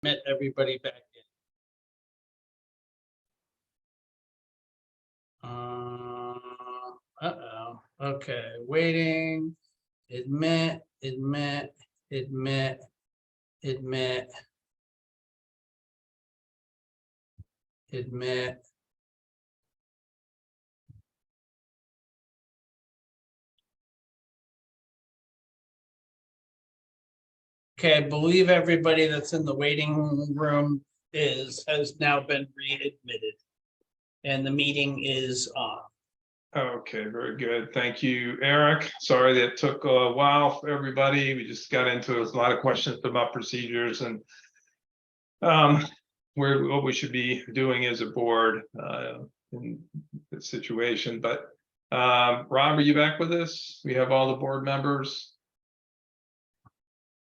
Met everybody back in. Okay, waiting. Admit. Okay, I believe everybody that's in the waiting room has now been readmitted. And the meeting is on. Okay, very good. Thank you, Eric. Sorry that took a while for everybody. We just got into a lot of questions about procedures and what we should be doing as a board in this situation. But Rob, are you back with us? We have all the board members.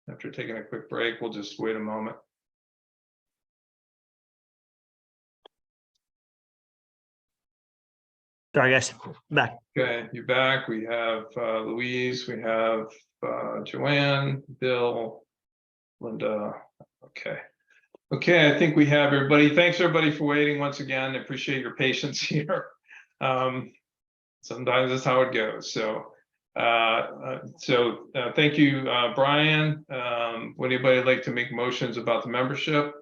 After taking a quick break, we'll just wait a moment. Sorry, guys, back. Okay, you're back. We have Louise, we have Joanne, Bill, Linda. Okay. Okay, I think we have everybody. Thanks everybody for waiting once again. I appreciate your patience here. Sometimes that's how it goes. So thank you, Brian. Would anybody like to make motions about the membership?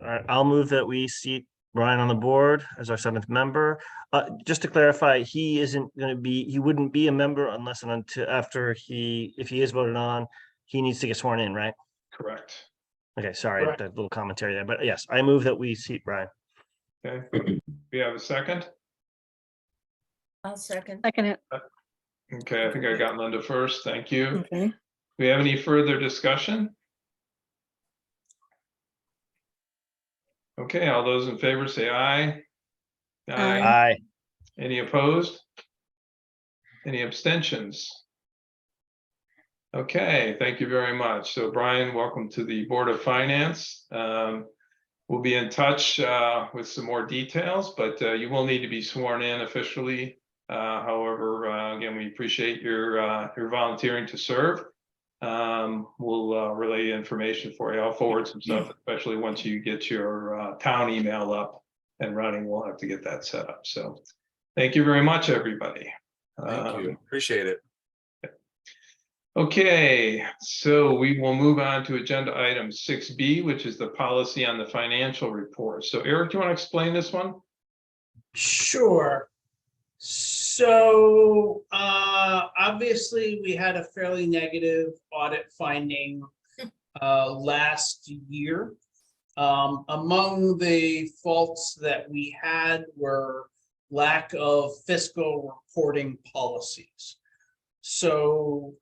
All right, I'll move that we seat Brian on the board as our 7th member. Just to clarify, he wouldn't be a member unless and until after if he is voted on, he needs to get sworn in, right? Correct. Okay, sorry, Correct. that little commentary there, but yes, I move that we seat Brian. Okay, we have a second. I'll second. Second it. Okay, I think I got Linda first. Thank you. Okay. Do we have any further discussion? Okay, all those in favor say aye. Aye. Aye. Any opposed? Any abstentions? Okay, thank you very much. So Brian, welcome to the Board of Finance. We'll be in touch with some more details, but you will need to be sworn in officially. However, again, we appreciate your volunteering to serve. We'll relay information for you. I'll forward some stuff, especially once you get your town email up and running. We'll have to get that set up. So thank you very much, everybody. Thank you. Appreciate it. Okay, so we will move on to agenda item 6B, which is the policy on the financial report. So Eric, do you want to explain this one? Sure. So obviously we had a fairly negative audit finding last year. Among the faults that we had were lack of fiscal reporting policies. So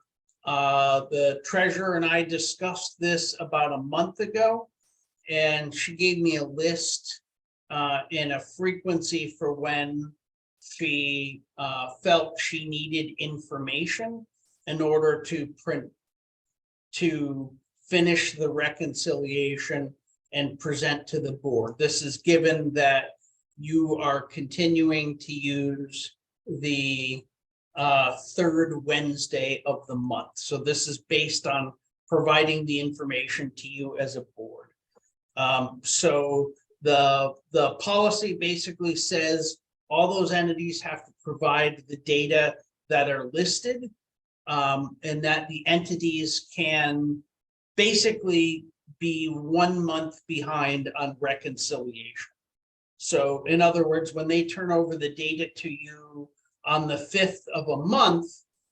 the treasurer and I discussed this about a month ago, and she gave me a list and a frequency for when she felt she needed information in order to finish the reconciliation and present to the board. This is given that you are continuing to use the third Wednesday of the month. So this is based on providing the information to you as a board. So the policy basically says all those entities have to provide the data that are listed, and that the entities can basically be 1 month behind on reconciliation. So in other words, when they turn over the data to you on the 5th of a month,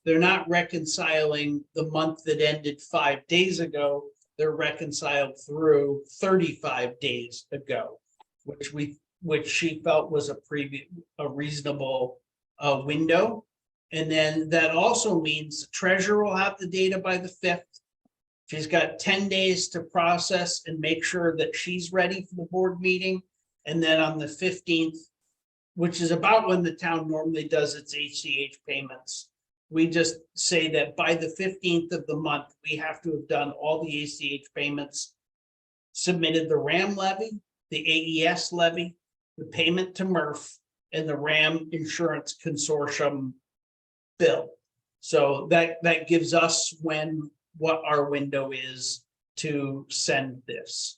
they're not reconciling the month that ended 5 days ago. They're reconciled through 35 days ago, which she felt was a reasonable window. And then that also means the treasurer will have the data by the 5th. She's got 10 days to process and make sure that she's ready for the board meeting. And then on the 15th, which is about when the town normally does its ACH payments, we just say that by the 15th of the month, we have to have done all the ACH payments, submitted the RAM levy, the AES levy, the payment to Murph, and the RAM Insurance Consortium bill. So that gives us what our window is to send this.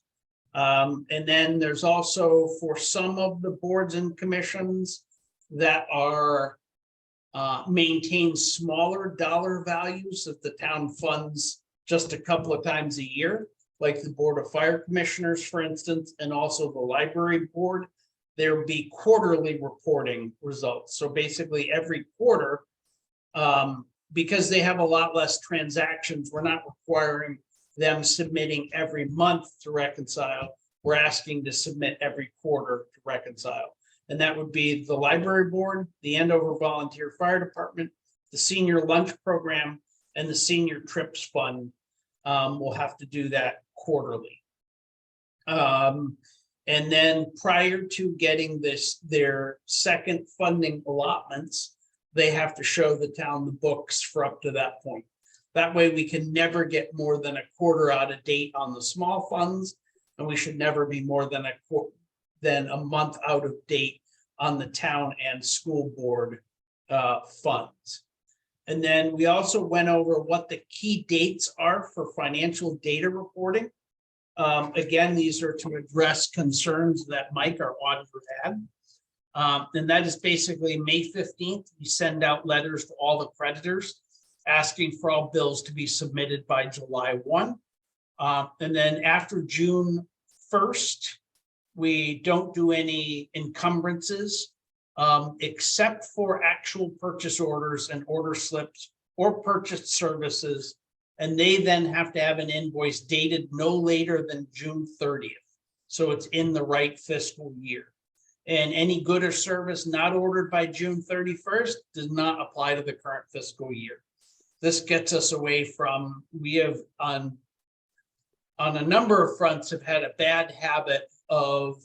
And then there's also for some of the boards and commissions that are maintain smaller dollar values that the town funds just a couple of times a year, like the Board of Fire Commissioners, for instance, and also the library board. There will be quarterly reporting results. So basically every quarter, because they have a lot less transactions, we're not requiring them submitting every month to reconcile. We're asking to submit every quarter to reconcile. And that would be the library board, the Andover Volunteer Fire Department, the senior lunch program, and the senior trips fund. Will have to do that quarterly. And then prior to getting their second funding allotments, they have to show the town the books for up to that point. That way we can never get more than a quarter out of date on the small funds, and we should never be more than a month out of date on the town and school board funds. And then we also went over what the key dates are for financial data reporting. Again, these are to address concerns that Mike, our auditor, had. And that is basically May 15th. We send out letters to all the creditors asking for all bills to be submitted by July 1. And then after June 1st, we don't do any encumbrances except for actual purchase orders and order slips or purchased services. And they then have to have an invoice dated no later than June 30th. So it's in the right fiscal year. And any good or service not ordered by June 31st does not apply to the current fiscal year. This gets us away from, we have on a number of fronts have had a bad habit of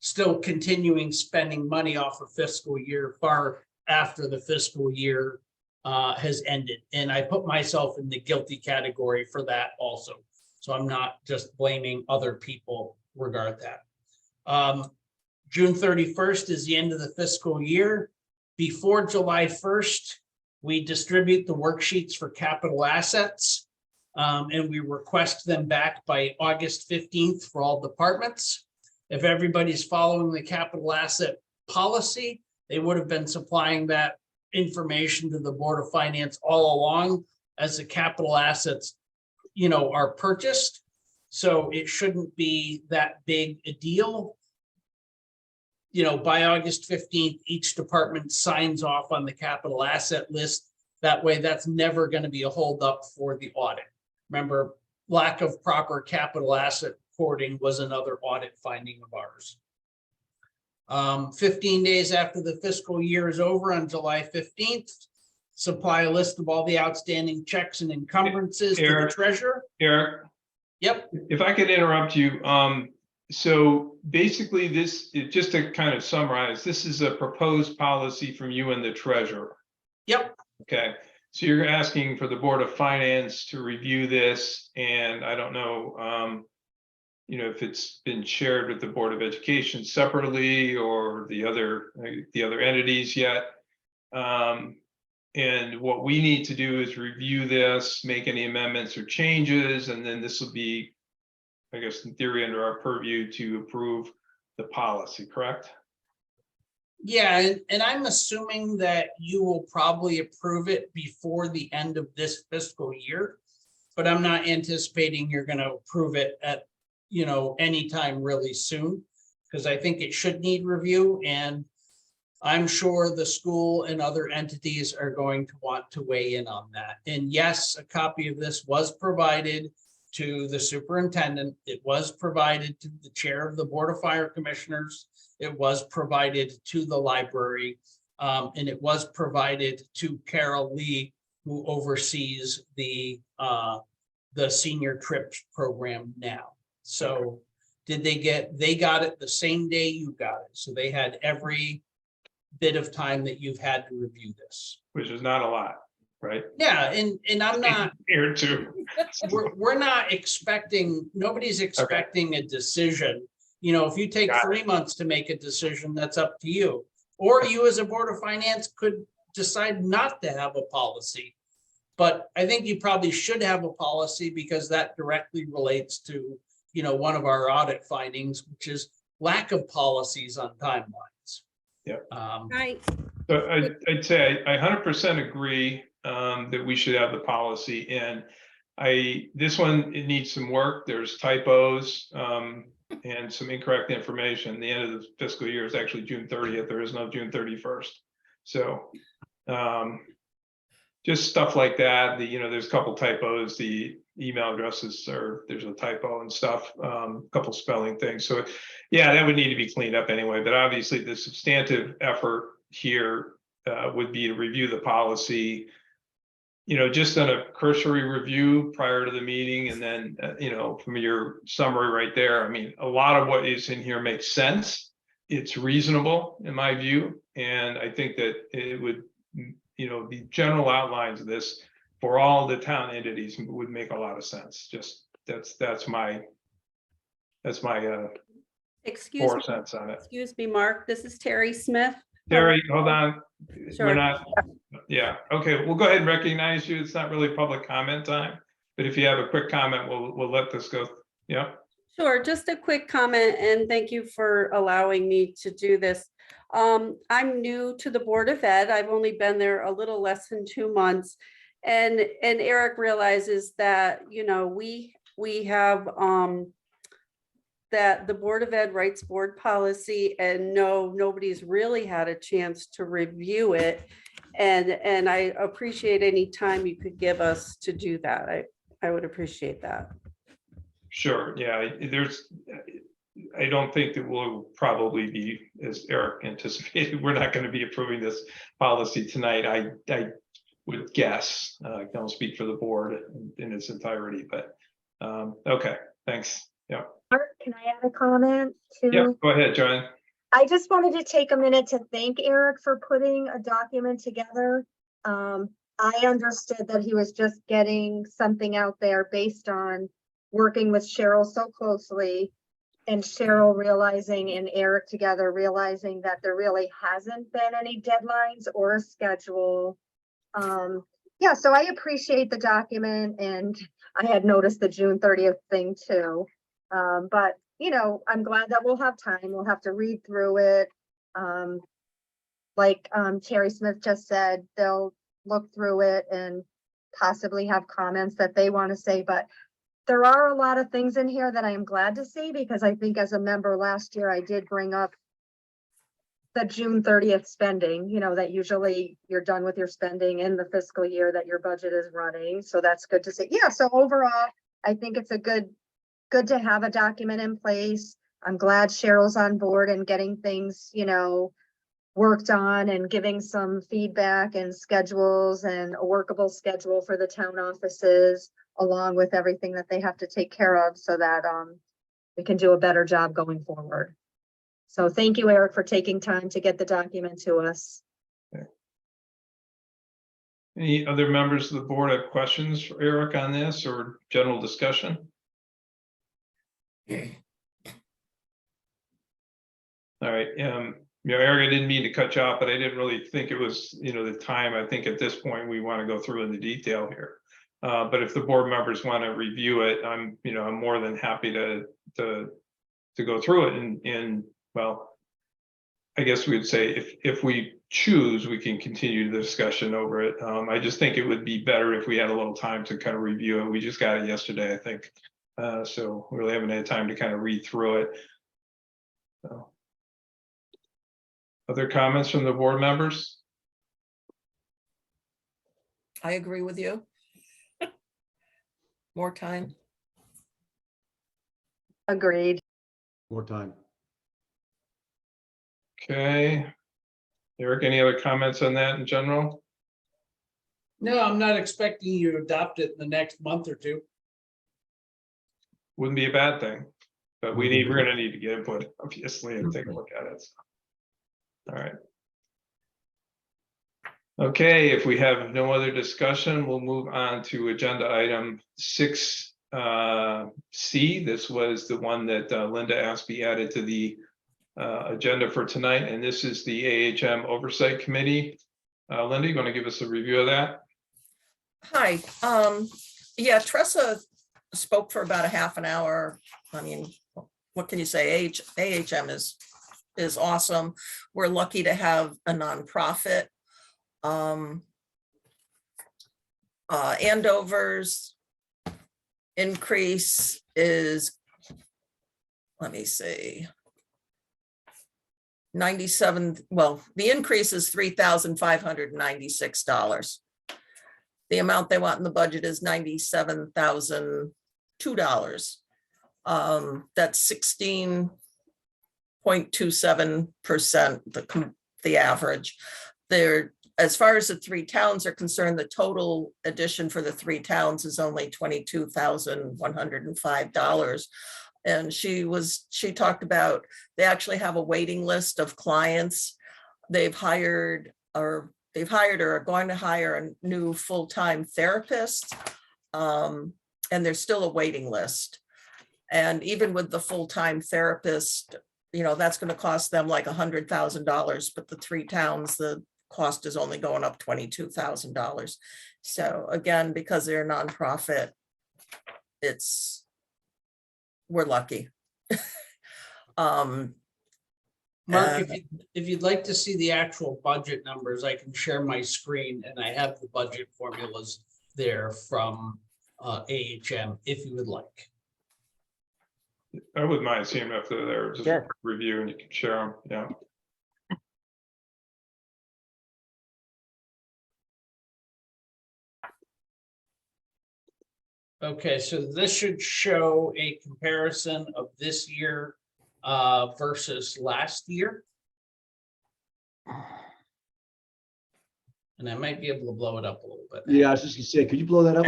still continuing spending money off a fiscal year far after the fiscal year has ended. And I put myself in the guilty category for that also. So I'm not just blaming other people regarding that. June 31st is the end of the fiscal year. Before July 1st, we distribute the worksheets for capital assets. And we request them back by August 15th for all departments. If everybody's following the capital asset policy, they would have been supplying that information to the Board of Finance all along as the capital assets, are purchased. So it shouldn't be that big a deal. By August 15th, each department signs off on the capital asset list. That way, that's never going to be a holdup for the audit. Remember, lack of proper capital asset reporting was another audit finding of ours. 15 days after the fiscal year is over on July 15th, supply a list of all the outstanding checks and encumbrances to the treasurer. Eric, Yep. if I could interrupt you. So basically just to kind of summarize, this is a proposed policy from you and the treasurer. Yep. Okay. So you're asking for the Board of Finance to review this, and I don't know, if it's been shared with the Board of Education separately or the other entities yet. And what we need to do is review this, make any amendments or changes, and then this will be, I guess, in theory, under our purview to approve the policy, correct? Yeah, and I'm assuming that you will probably approve it before the end of this fiscal year, but I'm not anticipating you're going to approve it at, anytime really soon, because I think it should need review, and I'm sure the school and other entities are going to want to weigh in on that. And yes, a copy of this was provided to the superintendent. It was provided to the chair of the Board of Fire Commissioners. It was provided to the library, and it was provided to Carol Lee, who oversees the senior trips program now. So they got it the same day you got it. So they had every bit of time that you've had to review this. Which is not a lot, right? Yeah, and I'm not Here too. we're not expecting, nobody's expecting a decision. If you take 3 months to make a decision, that's up to you. Or you as a Board of Finance could decide not to have a policy. But I think you probably should have a policy because that directly relates to, one of our audit findings, which is lack of policies on timelines. Yep. Right. So I'd say I 100% agree that we should have the policy, and this one, it needs some work. There's typos and some incorrect information. The end of the fiscal year is actually June 30th. There is no June 31st. So just stuff like that. There's a couple typos. The email addresses there's a typo and stuff, a couple spelling things. So yeah, that would need to be cleaned up anyway. But obviously the substantive effort here would be to review the policy, just on a cursory review prior to the meeting. And then, from your summary right there, I mean, a lot of what is in here makes sense. It's reasonable in my view. And I think that it would, the general outlines of this for all the town entities would make a lot of sense. Just that's my Excuse 4 me, cents on it. excuse me, Mark. This is Terry Smith. Terry, hold on. Sure. We're not, yeah, okay, we'll go ahead and recognize you. It's not really public comment time, but if you have a quick comment, we'll let this go. Yeah, Sure, just a quick comment, and thank you for allowing me to do this. I'm new to the Board of Ed. I've only been there a little less than 2 months. And Eric realizes that, we have that the Board of Ed writes board policy, and nobody's really had a chance to review it. And I appreciate any time you could give us to do that. I would appreciate that. sure, yeah, I don't think that we'll probably be, as Eric anticipated, we're not going to be approving this policy tonight. I would guess, I don't speak for the board in its entirety, but okay, thanks. Yeah. Mark, can I add a comment too? Yeah, go ahead, John. I just wanted to take a minute to thank Eric for putting a document together. I understood that he was just getting something out there based on working with Cheryl so closely, and Cheryl realizing and Eric together realizing that there really hasn't been any deadlines or a schedule. Yeah, so I appreciate the document, and I had noticed the June 30th thing too. But I'm glad that we'll have time. We'll have to read through it. Like Terry Smith just said, they'll look through it and possibly have comments that they want to say. But there are a lot of things in here that I am glad to see, because I think as a member last year, I did bring up the June 30th spending, that usually you're done with your spending in the fiscal year that your budget is running. So that's good to see. Yeah, so overall, I think it's good to have a document in place. I'm glad Cheryl's on board and getting things, worked on and giving some feedback and schedules and a workable schedule for the town offices, along with everything that they have to take care of so that we can do a better job going forward. So thank you, Eric, for taking time to get the document to us. Any other members of the board have questions for Eric on this or general discussion? All right, Eric, I didn't mean to cut you off, but I didn't really think it was, the time. I think at this point we want to go through in the detail here. But if the board members want to review it, I'm more than happy to go through it. And well, I guess we'd say if we choose, we can continue the discussion over it. I just think it would be better if we had a little time to kind of review it. We just got it yesterday, I think. So we really haven't had time to kind of read through it. So. Other comments from the board members? I agree with you. More time. Agreed. More time. Okay. Eric, any other comments on that in general? No, I'm not expecting you to adopt it in the next month or two. Wouldn't be a bad thing, but we're gonna need to get input, obviously, and take a look at it. All right. Okay, if we have no other discussion, we'll move on to agenda item 6C. This was the one that Linda asked be added to the agenda for tonight, and this is the AHM Oversight Committee. Linda, you want to give us a review of that? Hi, yeah, Tressa spoke for about a half an hour. I mean, what can you say? AHM is awesome. We're lucky to have a nonprofit. Andover's increase is, let me see, 97, well, the increase is $3,596. The amount they want in the budget is $97,002. That's 16.27%, the average. There, as far as the three towns are concerned, the total addition for the three towns is only $22,105. And she talked about, they actually have a waiting list of clients they've hired or are going to hire a new full-time therapist. And there's still a waiting list. And even with the full-time therapist, you know, that's going to cost them like $100,000, but the three towns, the cost is only going up $22,000. So again, because they're a nonprofit, we're lucky. Mark, if you'd like to see the actual budget numbers, I can share my screen and I have the budget formulas there from AHM if you would like. I wouldn't mind seeing if they're there, just Yeah. a review and you can share them, yeah. Okay, so this should show a comparison of this year versus last year. And I might be able to blow it up a little bit. Yeah, I was just gonna say, could you blow that up?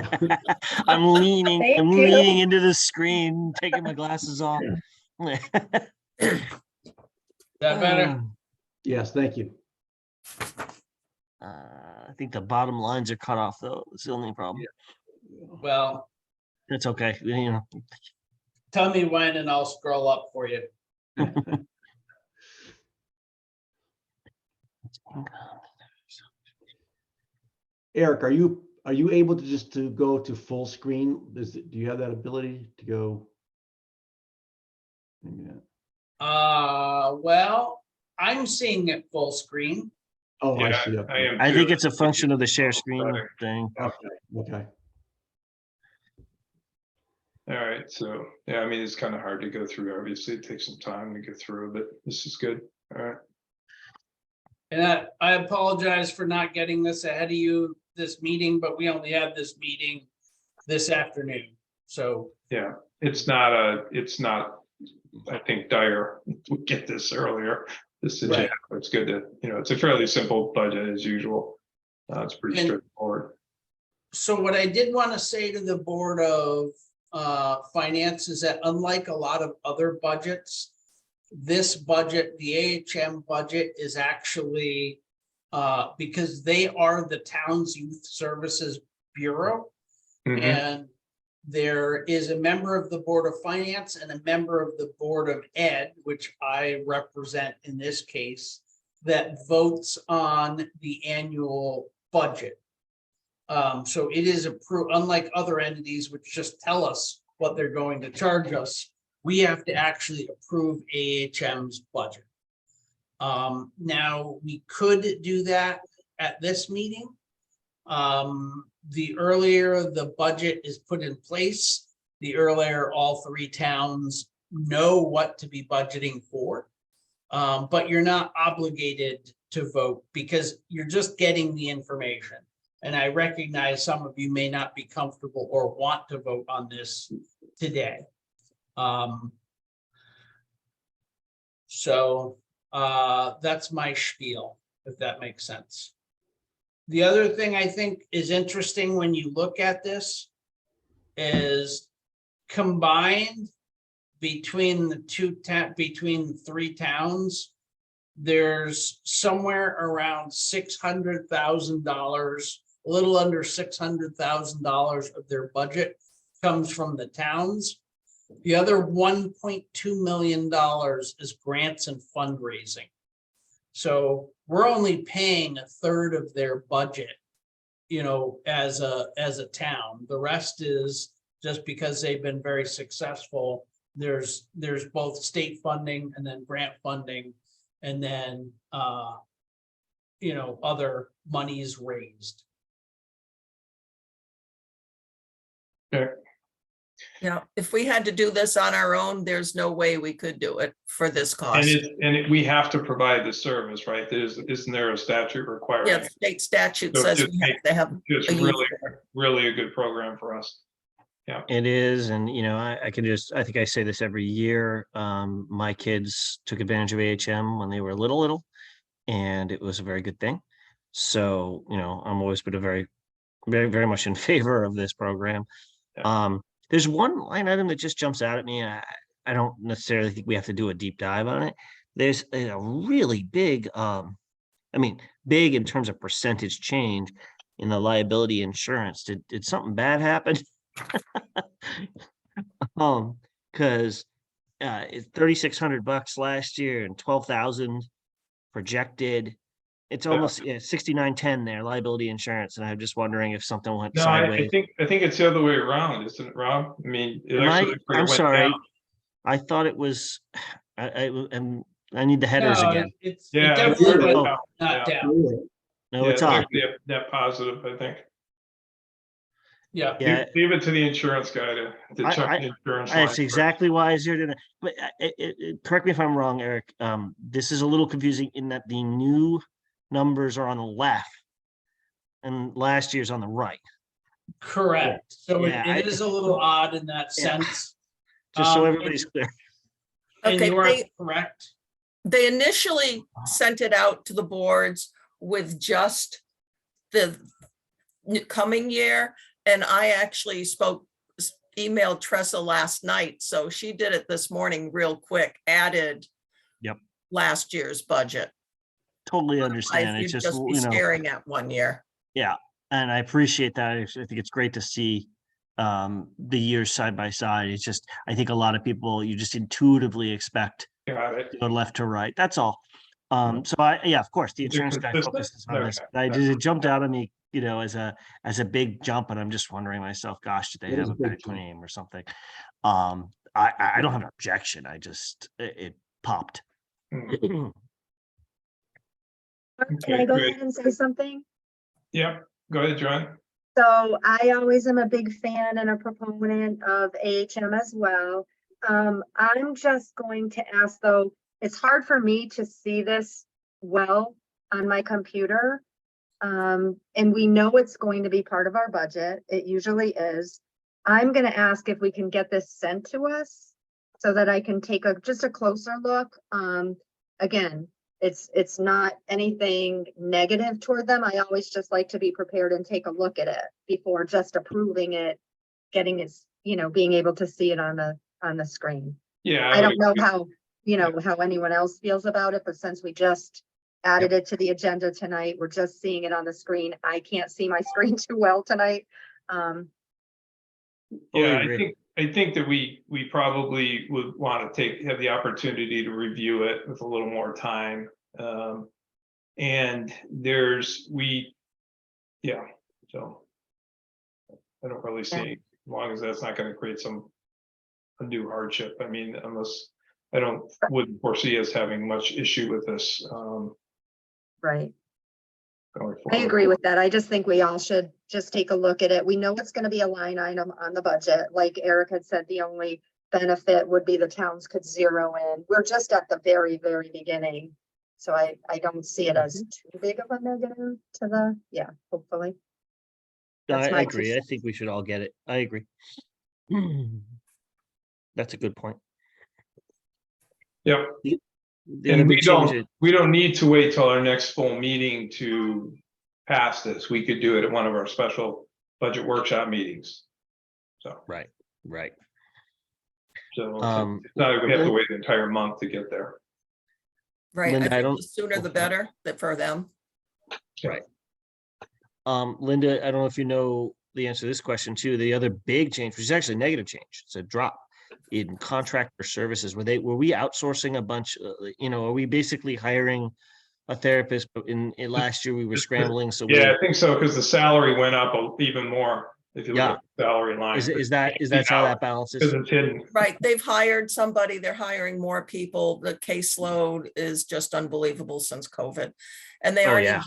I'm leaning Thank you. into the screen, taking my glasses off. That better? Yes, thank you. I think the bottom lines are cut off though. It's the only problem. Well, It's okay. You know, tell me when and I'll scroll up for you. Eric, are you able to just to go to full screen? Do you have that ability to go? Maybe not. Well, I'm seeing it full screen. Oh, I Yeah, see. I Okay. am I think too. it's a function of the share screen Better. thing. Okay. All right, so, yeah, I mean, it's kind of hard to go through. Obviously, it takes some time to get through, but this is good. All right. And I apologize for not getting this ahead of you, this meeting, but we only had this meeting this afternoon. So, Yeah, it's not, I think dire, we get this earlier. This is, Right. yeah, it's good to, you know, it's a fairly simple budget as usual. It's pretty And- straightforward. so what I did want to say to the Board of Finance is that unlike a lot of other budgets, this budget, the AHM budget, is actually because they are the town's youth services bureau. Mhm. And there is a member of the Board of Finance and a member of the Board of Ed, which I represent in this case, that votes on the annual budget. So it is approved, unlike other entities which just tell us what they're going to charge us. We have to actually approve AHM's budget. Now, we could do that at this meeting. The earlier the budget is put in place, the earlier all three towns know what to be budgeting for. But you're not obligated to vote because you're just getting the information. And I recognize some of you may not be comfortable or want to vote on this today. So that's my spiel, if that makes sense. The other thing I think is interesting when you look at this is combined between the three towns, there's somewhere around $600,000, a little under $600,000 of their budget comes from the towns. The other $1.2 million is grants and fundraising. So we're only paying a third of their budget as a town. The rest is just because they've been very successful. There's both state funding and then grant funding, and then other monies raised. Yeah, if we had to do this on our own, there's no way we could do it for this And cost. we have to provide the service, right? Isn't there a statute requiring? Yeah, it? state statute So says just we have to have. It's a use really, for it. really a good program for us. It is, and I think I say this every year. My kids took advantage of AHM when they were little, and it was a very good thing. So, I'm always been very, very much in favor of this program. Yeah. There's one line item that just jumps out at me. I don't necessarily think we have to do a deep dive on it. There's a really big, big in terms of percentage change in the liability insurance. Did something bad happen? Because it's $3,600 last year and 12,000 projected. It's almost 6910 there, liability insurance, and I'm just wondering if something went No, I sideways. think it's the other way around, isn't it, Rob? I mean, it Am I- actually I'm went sorry. down. I thought it was. I need the headers No, again. It Yeah, definitely it's went down. not Yeah. down. No, Yeah, it's up. actually a net positive, I think. Yeah. Yeah, Leave it to the insurance guy to check the insurance line. that's exactly why I zeroed in. But correct me if I'm wrong, Eric. This is a little confusing in that the new numbers are on the left and last year's on the right. Correct. So Yeah, it is a little odd in that Yeah. sense. Just so Um, everybody's clear. And Okay, you are correct. They initially sent it out to the boards with just the coming year. And I actually emailed Tressa last night. So she did it this morning real quick, added Yep. last year's budget. Totally Otherwise, understand. It's you'd just, just be staring at 1 year. yeah, and I appreciate that. I think it's great to see the years side by side. It's just, I think a lot of people, you just intuitively expect Got it. to go left to right. That's all. Mhm. So yeah, of course, the insurance guy consistent. focuses on this. Okay. But it jumped out at me, as a big jump, and I'm just wondering myself, gosh, did they It is have a a big back jump. name or something? I don't have an objection. I just, it popped. Hmm. Can Okay, I go great. ahead and say something? Yep, go ahead, John. So I always am a big fan and a proponent of AHM as well. I'm just going to ask though, it's hard for me to see this well on my computer. And we know it's going to be part of our budget. It usually is. I'm gonna ask if we can get this sent to us so that I can take just a closer look. Again, it's not anything negative toward them. I always just like to be prepared and take a look at it before just approving it, getting it, being able to see it on the screen. Yeah. I don't would know agree. how anyone else feels about it, but since we just added it to the agenda tonight, we're just seeing it on the screen. I can't see my screen too well tonight. Yeah, agree. I think that we probably would want to have the opportunity to review it with a little more time. And so I don't really see, as long as that's not going to create some undue hardship. I mean, unless wouldn't foresee us having much issue with this. Right. Going I forward. agree with that. I just think we all should just take a look at it. We know it's gonna be a line item on the budget. Like Eric had said, the only benefit would be the towns could zero in. We're just at the very, very beginning. So I don't see it as too big of a negative to hopefully. That's I my agree. 2 I think we should all get it. I agree. That's a good point. Yep. The other And big change we don't need to wait till our next full meeting to pass this. We could do it at one of our special budget workshop meetings. So, right. so Um, it's not like we have to wait an entire month to get there. Right, Linda, I I think don't- the sooner the better for them. Right. Linda, I don't know if you know the answer to this question too. The other big change, which is actually a negative change, it's a drop in contractor services. Were we outsourcing a bunch? Are we basically hiring a therapist, but in last year we were scrambling, so we. Yeah, I think so, because the salary went up even more, if you look Yeah. at the salary line. Is that how that balances? Because it's hidden. Right, they've hired somebody, they're hiring more people. The caseload is just unbelievable since COVID. And Oh, yeah.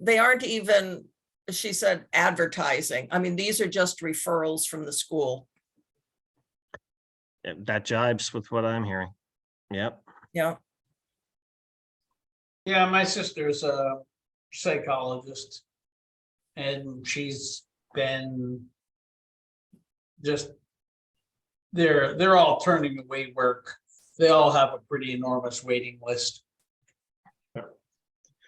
they aren't even, she said, advertising. I mean, these are just referrals from the school. That jibes with what I'm hearing. Yep. Yeah, Yeah, my sister's a psychologist. And she's been just, they're all turning away work. They all have a pretty enormous waiting list.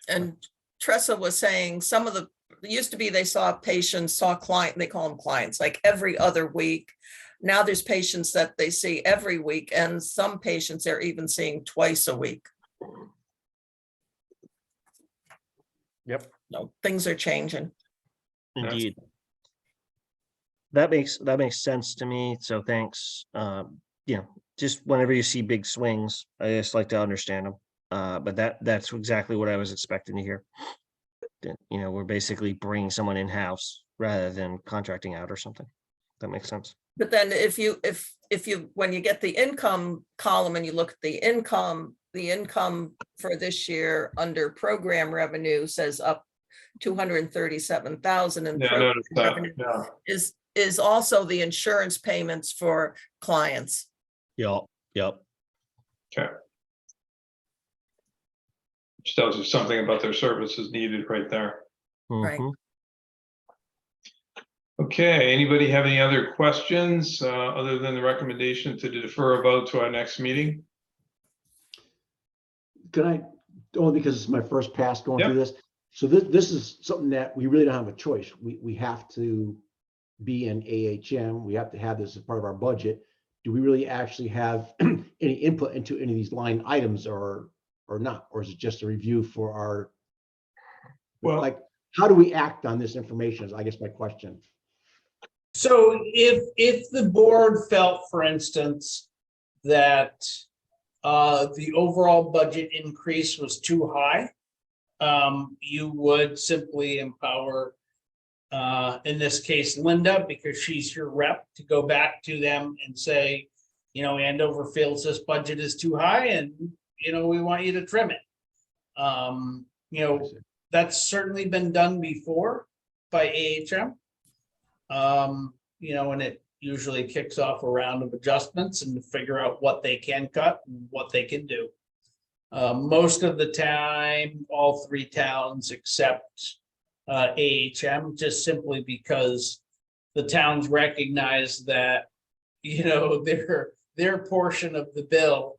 and Tressa was saying some of it used to be they saw patients, saw client, they call them clients, like every other week. Now there's patients that they see every week, and some patients they're even seeing twice a week. Yep. No, things are changing. Indeed. That makes sense to me. So thanks. Just whenever you see big swings, I just like to understand them. But that's exactly what I was expecting to hear. That, we're basically bringing someone in-house rather than contracting out or something. That makes sense. But then if you, when you get the income column and you look at the income for this year under program revenue says up 237,000, and Yeah, I program noticed that. revenue Yeah. is also the insurance payments for clients. Yep. Okay. Which tells you something about their services needed right there. Right. Mhm. Okay, anybody have any other questions, other than the recommendation to defer a vote to our next meeting? Can I, only because it's my first pass going Yep. through this. So this is something that we really don't have a choice. We have to be in AHM. We have to have this as part of our budget. Do we really actually have any input into any of these line items or not? Or is it just a review for our, Well- like, how do we act on this information is, I guess, my question. So if the board felt, for instance, that the overall budget increase was too high, you would simply empower, in this case, Linda, because she's your rep, to go back to them and say, Andover feels this budget is too high and, we want you to trim it. That's certainly been done before by AHM. And it usually kicks off a round of adjustments and figure out what they can cut and what they can do. Most of the time, all three towns accept AHM, just simply because the towns recognize that, their portion of the bill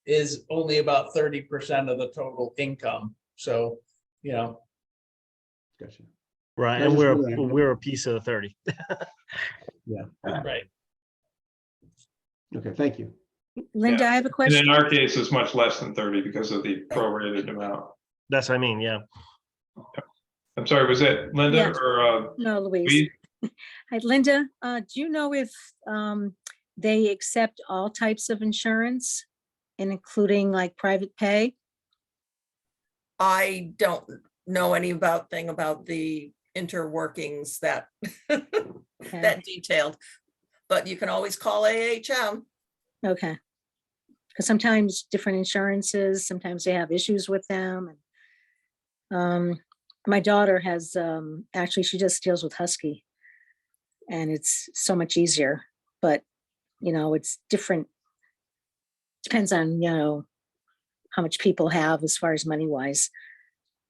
is only about 30% of the total income. So, Gotcha. Right. I And just we're wondering- we're a piece of the 30. Yeah. right. Okay, thank you. Linda, I have a And question. in our case, it's much less than 30 because of the prorated amount. That's what I mean. Yeah. I'm sorry, was it Linda Yeah. or No, Louise. Louise? Hi, Linda, do you know if they accept all types of insurance, and including like private pay? I don't know any about the interworkings that Okay. that detailed, but you can always call AHM. Okay. Because sometimes different insurances, sometimes they have issues with them. And my daughter has, actually, she just deals with Husky. And it's so much easier, but, it's different. Depends on, how much people have as far as money wise.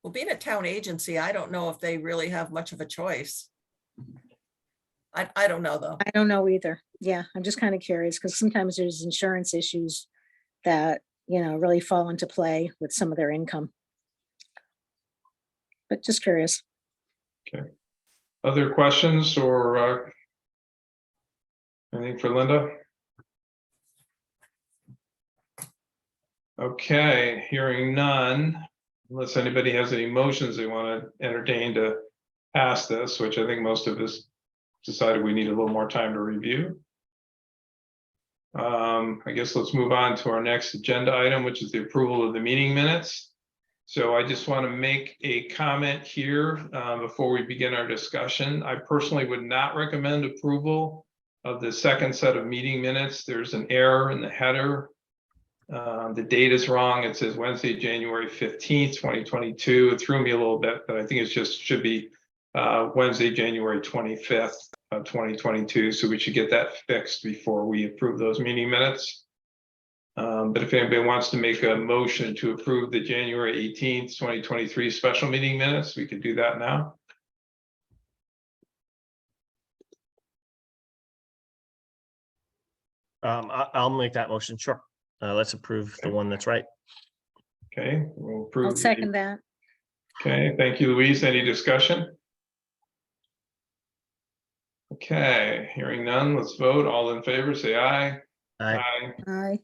Well, being a town agency, I don't know if they really have much of a choice. I don't know, though. I don't know either. Yeah, I'm just kind of curious because sometimes there's insurance issues that, really fall into play with some of their income. But just curious. Other questions or anything for Linda? Okay, hearing none, unless anybody has any motions they want to entertain to pass this, which I think most of us decided we need a little more time to review. I guess let's move on to our next agenda item, which is the approval of the meeting minutes. So I just want to make a comment here before we begin our discussion. I personally would not recommend approval of the second set of meeting minutes. There's an error in the header. The date is wrong. It says Wednesday, January 15th, 2022. It threw me a little bit, but I think it just should be Wednesday, January 25th of 2022. So we should get that fixed before we approve those meeting minutes. But if anybody wants to make a motion to approve the January 18th, 2023 special meeting minutes, we could do that now. I'll make that motion, sure. Let's approve the one that's right. Okay, we'll approve. I'll second that. Okay, thank you, Louise. Any discussion? Okay, hearing none, let's vote. All in favor, say aye. Aye. Aye.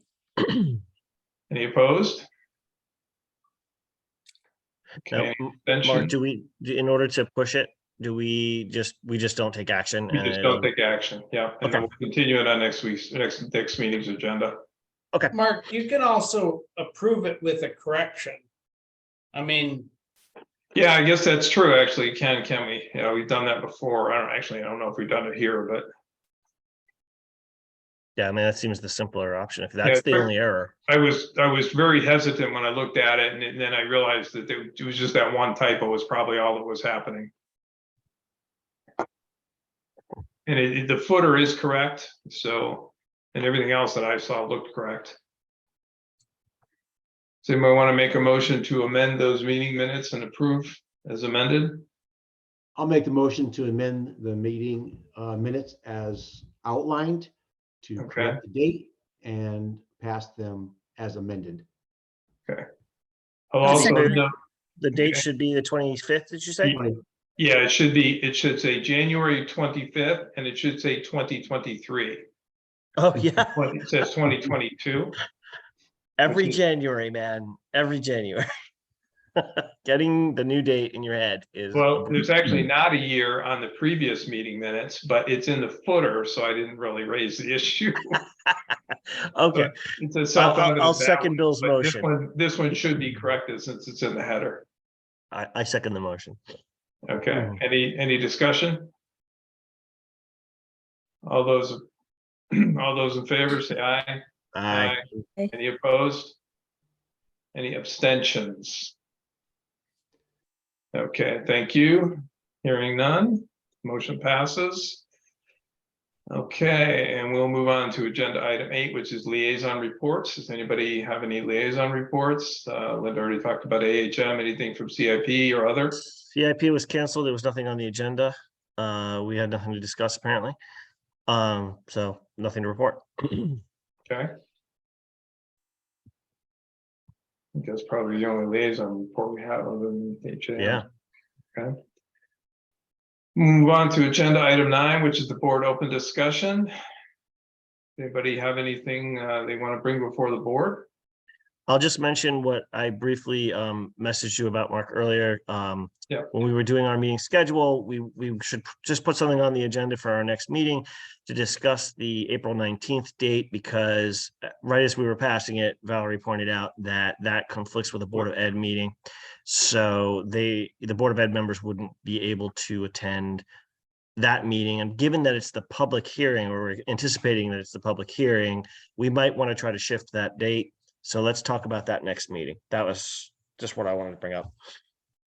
Any opposed? Now, Okay, Mark, abstention. in order to push it, we just don't take action? We just don't take action. Yeah, and then Okay. we'll continue it on next meeting's agenda. Mark, you can also approve it with a correction. I mean, Yeah, I guess that's true, actually. Can we? Yeah, we've done that before. I don't know if we've done it here, but Yeah, I mean, that seems the simpler option, if that's the fair. only error. I was very hesitant when I looked at it, and then I realized that it was just that one typo was probably all that was happening. And the footer is correct, so, and everything else that I saw looked correct. Does anybody want to make a motion to amend those meeting minutes and approve as amended? I'll make the motion to amend the meeting minutes as outlined to Okay. correct the date and pass them as amended. I'll I'll also second note, The date Okay. should be the 25th, did you say? yeah, it should say January 25th, and it should say 2023. Oh, yeah, It says 2022. every is- January, man, every January. Getting the new date in your head is. Well, there's actually not a year on the previous meeting minutes, but it's in the footer, so I didn't really raise the issue. Okay, It's a I'll self-evident second fact, Bill's but motion. This one should be corrected since it's in the header. I second the motion. Okay, Mhm. any discussion? All those in favor, say aye. Aye. Any opposed? Any abstentions? Okay, thank you. Hearing none, motion passes. Okay, and we'll move on to agenda item 8, which is liaison reports. Does anybody have any liaison reports? Linda already talked about AHM, anything from CIP or other? CIP was canceled. There was nothing on the agenda. We had nothing to discuss apparently. So nothing to report. Okay. I think that's probably the only liaison report we have other than HAM. Yeah. Okay. Move on to agenda item 9, which is the board open discussion. Anybody have anything they want to bring before the board? I'll just mention what I briefly messaged you about, Mark, earlier. Yeah. When we were doing our meeting schedule, we should just put something on the agenda for our next meeting to discuss the April 19th date, because right as we were passing it, Valerie pointed out that that conflicts with the Board of Ed meeting. So the Board of Ed members wouldn't be able to attend that meeting. And given that it's the public hearing, or we're anticipating that it's the public hearing, we might want to try to shift that date. So let's talk about that next meeting. That was just what I wanted to bring up.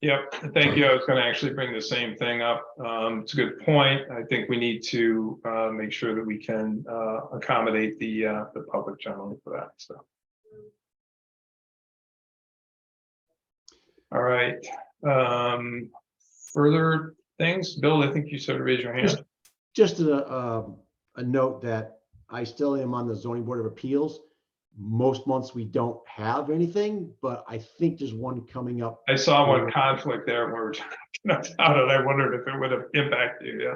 Yep, thank you. I was going to actually bring the same thing up. It's a good point. I think we need to make sure that we can accommodate the public generally for that. So. All right. Further things, Bill, I think you said to raise your hand. Just a note that I still am on the zoning board of appeals. Most months we don't have anything, but I think there's one coming up. I saw one conflict there where we're talking about it. I wondered if it would have impacted you. Yeah.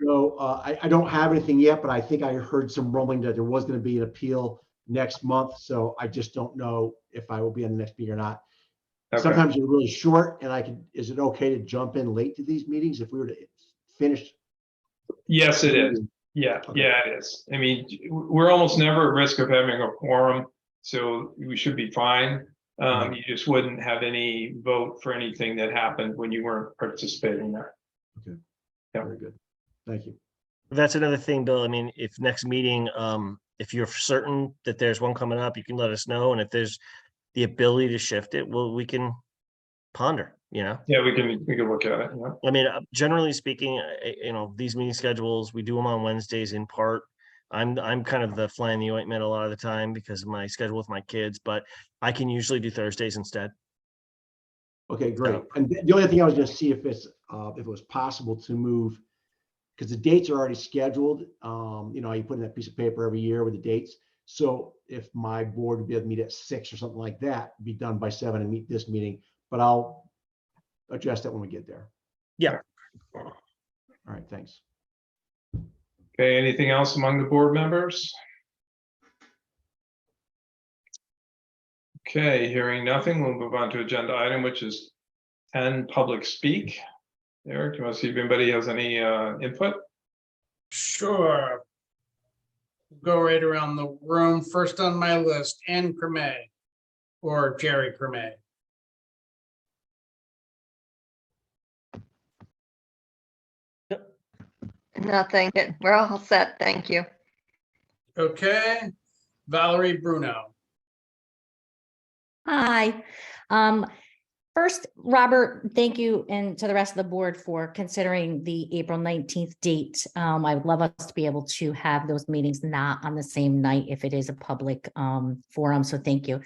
So I don't have anything yet, but I think I heard some rumbling that there was going to be an appeal next month. So I just don't know if I will be on the next meeting or not. Okay. Sometimes you're really short, and is it okay to jump in late to these meetings if we were to finish? Yes, it is. Yeah, Okay. yeah, it is. I mean, we're almost never at risk of having a quorum, so we should be fine. You just wouldn't have any vote for anything that happened when you weren't participating there. Okay. Yeah. Very good. Thank you. That's another thing, Bill. I mean, if next meeting, if you're certain that there's one coming up, you can let us know. And if there's the ability to shift it, well, we can ponder, you know? Yeah, we can look at it. Yeah. I mean, generally speaking, you know, these meeting schedules, we do them on Wednesdays in part. I'm kind of the fly in the ointment a lot of the time because of my schedule with my kids, but I can usually do Thursdays instead. Okay, great. And the only thing I was gonna see if it was possible to move, because the dates are already scheduled. You know, you put in that piece of paper every year with the dates. So if my board would be able to meet at 6 or something like that, be done by 7 and meet this meeting, but I'll address that when we get there. Yeah. All right, thanks. Okay, anything else among the board members? Okay, hearing nothing, we'll move on to agenda item, which is 10 public speak. Eric, do you want to see if anybody has any input? Sure. Go right around the room. First on my list, Ann Cremay or Jerry Cremay. Nothing. We're all set. Thank you. Okay, Valerie Bruno. Hi. First, Robert, thank you, and to the rest of the board for considering the April 19th date. I would love us to be able to have those meetings not on the same night if it is a public forum, so thank you.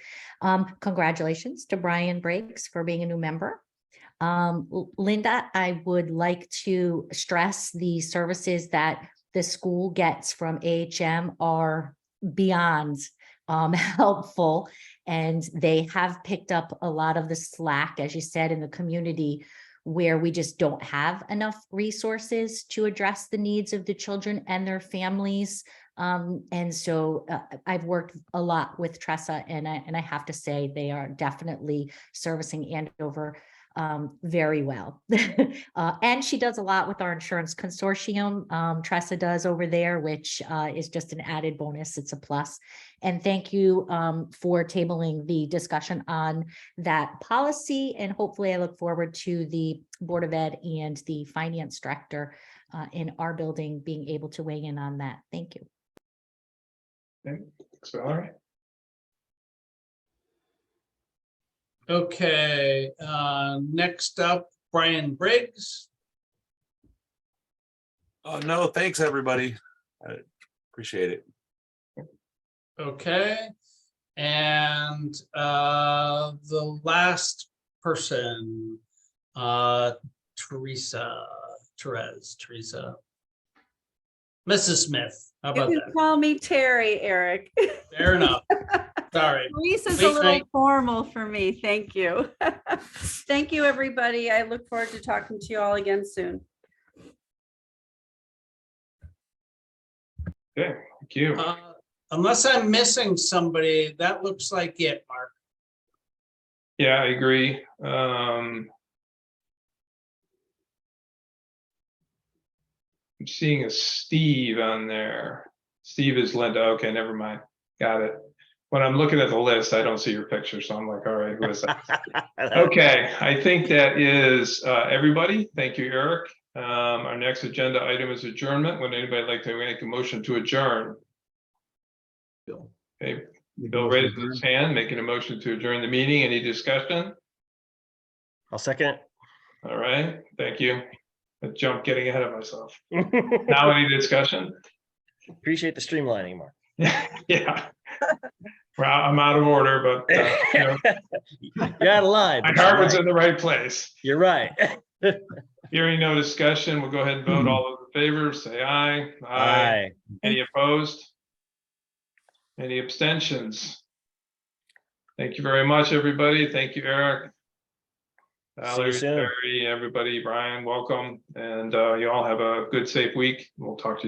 Congratulations to Brian Briggs for being a new member. Linda, I would like to stress the services that the school gets from AHM are beyond helpful, and they have picked up a lot of the slack, as you said, in the community where we just don't have enough resources to address the needs of the children and their families. And so I've worked a lot with Tressa, and I have to say they are definitely servicing Andover very well. And she does a lot with our insurance consortium. Tressa does over there, which is just an added bonus. It's a plus. And thank you for tabling the discussion on that policy. And hopefully I look forward to the Board of Ed and the finance director in our building being able to weigh in on that. Thank you. Okay, thanks, Valerie. Okay, next up, Brian Briggs. No, thanks, everybody. I appreciate it. Okay, and the last person, Teresa. Mrs. Smith, how You about can that? call me Terry, Eric. Fair enough. Sorry. Lisa's a Late little night. formal for me. Thank you. Thank you, everybody. I look forward to talking to you all again soon. Okay, thank you. Unless I'm missing somebody, that looks like it, Mark. Yeah, I agree. I'm seeing a Steve on there. Steve is Linda. Okay, never mind. Got it. When I'm looking at the list, I don't see your picture, so I'm like, all right, who is that? Okay, I think that is everybody. Thank you, Eric. Our next agenda item is adjournment. Would anybody like to make a motion to adjourn? Bill. Okay, Bill raises his hand, making a motion to adjourn the meeting. Any discussion? I'll second All right, thank you. I jumped getting ahead of myself. it. Now any discussion? Appreciate the streamlining, Mark. Yeah. Well, I'm out of order, but you know, You're out of line. my but you're heart was right. in the right place. You're right. Hearing no discussion, we'll go ahead and vote. All those in favor, say aye. Aye. Any opposed? Any abstentions? Thank you very much, everybody. Thank you, Eric. See you Valerie, soon. Terry, everybody, Brian, welcome. And you all have a good, safe week. We'll talk to you soon.